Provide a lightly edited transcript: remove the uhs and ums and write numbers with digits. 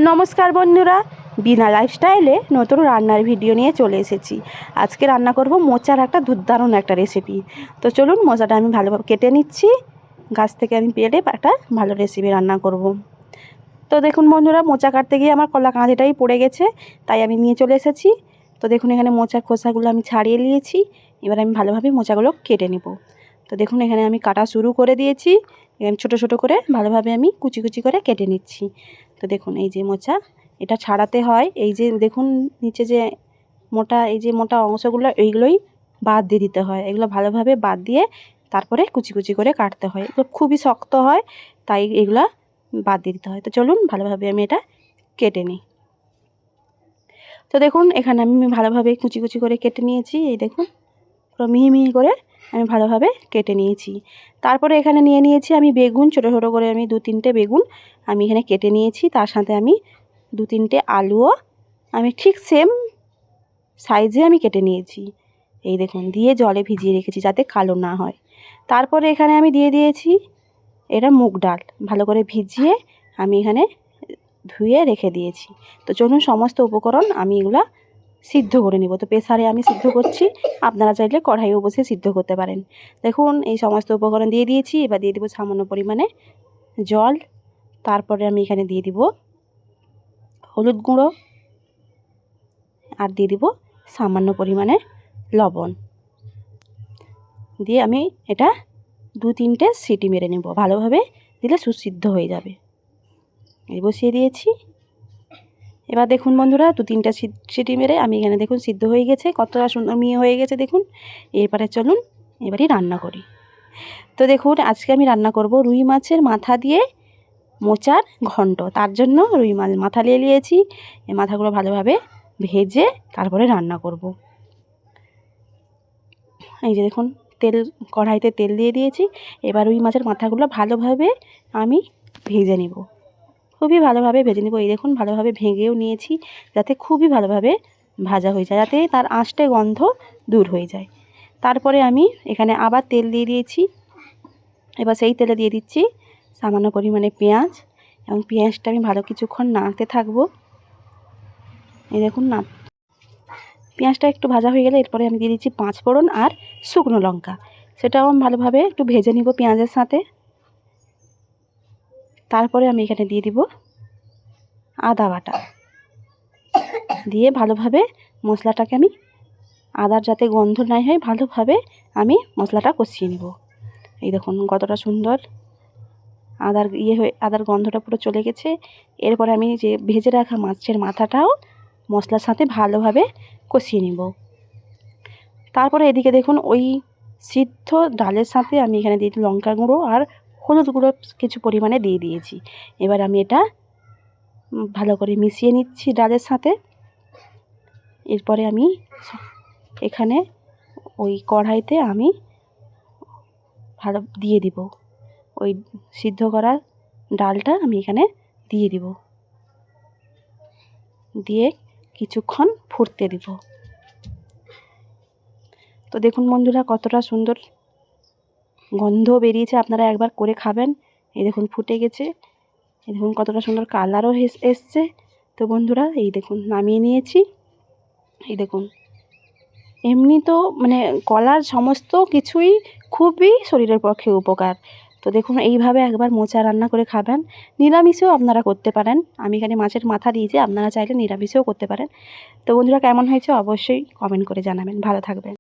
নমস্কার বন্ধুরা, বিনা লাইফস্টাইলে নতুন রান্নার ভিডিও নিয়ে চলে এসেছি। আজকে রান্না করব মোচার একটা দুর্দারুণ একটা রেসিপি। তো চলুন, মোচাটা আমি ভালোভাবে কেটে নিচ্ছি। গাছ থেকে আমি পেড়ে একটা ভালো রেসিপি রান্না করব। তো দেখুন বন্ধুরা, মোচা কাটতে গিয়ে আমার কলা কাঁধিটাই পড়ে গেছে, তাই আমি নিয়ে চলে এসেছি। তো দেখুন, এখানে মোচার খোসাগুলো আমি ছাড়িয়ে নিয়েছি। এবার আমি ভালোভাবে মোচাগুলো কেটে নেব। তো দেখুন, এখানে আমি কাটা শুরু করে দিয়েছি। এখানে ছোটো ছোটো করে ভালোভাবে আমি কুচি কুচি করে কেটে নিচ্ছি। তো দেখুন, এই যে মোচা, এটা ছাড়াতে হয়। এই যে দেখুন নিচে যে মোটা, এই যে মোটা অংশগুলো, এইগুলোই বাদ দিয়ে দিতে হয়। এগুলো ভালোভাবে বাদ দিয়ে তারপরে কুচি কুচি করে কাটতে হয়। এগুলো খুবই শক্ত হয়, তাই এগুলো বাদ দিয়ে দিতে হয়। তো চলুন, ভালোভাবে আমি এটা কেটে নিই। তো দেখুন, এখানে আমি ভালোভাবে কুচি কুচি করে কেটে নিয়েছি। এই দেখুন, পুরো মিহি মিহি করে আমি ভালোভাবে কেটে নিয়েছি। তারপরে এখানে নিয়ে নিয়েছি আমি বেগুন। ছোটো ছোটো করে আমি 2-3টে বেগুন আমি এখানে কেটে নিয়েছি। তার সাথে আমি 2-3টে আলুও আমি ঠিক সেম সাইজে আমি কেটে নিয়েছি। এই দেখুন, দিয়ে জলে ভিজিয়ে রেখেছি যাতে কালো না হয়। তারপরে এখানে আমি দিয়ে দিয়েছি এটা মুগ ডাল, ভালো করে ভিজিয়ে আমি এখানে ধুয়ে রেখে দিয়েছি। তো চলুন, সমস্ত উপকরণ আমি এগুলা সিদ্ধ করে নিব। তো প্রেসারে আমি সিদ্ধ করছি, আপনারা চাইলে কড়াইও বসে সিদ্ধ করতে পারেন। দেখুন, এই সমস্ত উপকরণ দিয়ে দিয়েছি। এবার দিয়ে দেবো সামান্য পরিমাণে জল। তারপরে আমি এখানে দিয়ে দিব হলুদ গুঁড়ো, আর দিয়ে দিব সামান্য পরিমাণে লবণ। দিয়ে আমি এটা 2-3টে সিটি মেরে নেব। ভালোভাবে দিলে সুসিদ্ধ হয়ে যাবে। এই বসিয়ে দিয়েছি। এবার দেখুন বন্ধুরা, 2-3টা সিটি মেরে আমি এখানে দেখুন সিদ্ধ হয়ে গেছে, কতটা সুন্দর মিহি হয়ে গেছে দেখুন। এরপরে চলুন এবারই রান্না করি। তো দেখুন, আজকে আমি রান্না করব রুই মাছের মাথা দিয়ে মোচার ঘন্ট। তার জন্য রুই মাছ মাথা নিয়ে নিয়েছি। এই মাথাগুলো ভালোভাবে ভেজে তারপরে রান্না করব। এই যে দেখুন, কড়াইতে তেল দিয়ে দিয়েছি। এবার রুই মাছের মাথাগুলো ভালোভাবে আমি ভেজে নেব, খুবই ভালোভাবে ভেজে নেব। এই দেখুন, ভালোভাবে ভেঙেও নিয়েছি যাতে খুবই ভালোভাবে ভাজা হয়ে যায়, যাতে তার আঁশটে গন্ধ দূর হয়ে যায়। তারপরে আমি এখানে আবার তেল দিয়ে দিয়েছি। এবার সেই তেলে দিয়ে দিচ্ছি সামান্য পরিমাণে পেঁয়াজ, এবং পেঁয়াজটা আমি ভালো কিছুক্ষণ নাড়তে থাকবো। এই দেখুন না, পেঁয়াজটা একটু ভাজা হয়ে গেলে এরপরে আমি দিয়ে দিচ্ছি 5 ফোড়ন আর শুকনো লঙ্কা। সেটাও আমি ভালোভাবে একটু ভেজে নিব পেঁয়াজের সাথে। তারপরে আমি এখানে দিয়ে দিব আদা বাটা, দিয়ে ভালোভাবে মশলাটাকে আমি, আদার যাতে গন্ধ নাই হয়, ভালোভাবে আমি মশলাটা কষিয়ে নেব। এই দেখুন কতটা সুন্দর আদার গন্ধটা পুরো চলে গেছে। এরপরে আমি যে ভেজে রাখা মাছের মাথাটাও মশলার সাথে ভালোভাবে কষিয়ে নেব। তারপরে এদিকে দেখুন, ওই সিদ্ধ ডালের সাথে আমি এখানে দিয়ে লঙ্কা গুঁড়ো আর হলুদ গুঁড়ো কিছু পরিমাণে দিয়ে দিয়েছি। এবার আমি এটা ভালো করে মিশিয়ে নিচ্ছি ডালের সাথে। এরপরে আমি এখানে ওই কড়াইতে আমি ভালো দিয়ে দিব ওই সিদ্ধ করা ডালটা আমি এখানে দিয়ে দিব, দিয়ে কিছুক্ষণ ফুটতে দিব। তো দেখুন বন্ধুরা, কতটা সুন্দর গন্ধ বেরিয়েছে, আপনারা একবার করে খাবেন। এই দেখুন ফুটে গেছে, এই দেখুন কতটা সুন্দর কালারও এসছে। তো বন্ধুরা, এই দেখুন নামিয়ে নিয়েছি। এই দেখুন, এমনি তো মানে কলার সমস্ত কিছুই খুবই শরীরের পক্ষে উপকার। তো দেখুন, এইভাবে একবার মোচা রান্না করে খাবেন। নিরামিষেও আপনারা করতে পারেন। আমি এখানে মাছের মাথা দিয়েছি, আপনারা চাইলে নিরামিষেও করতে পারেন। তো বন্ধুরা, কেমন হয়েছে অবশ্যই কমেন্ট করে জানাবেন। ভালো থাকবেন।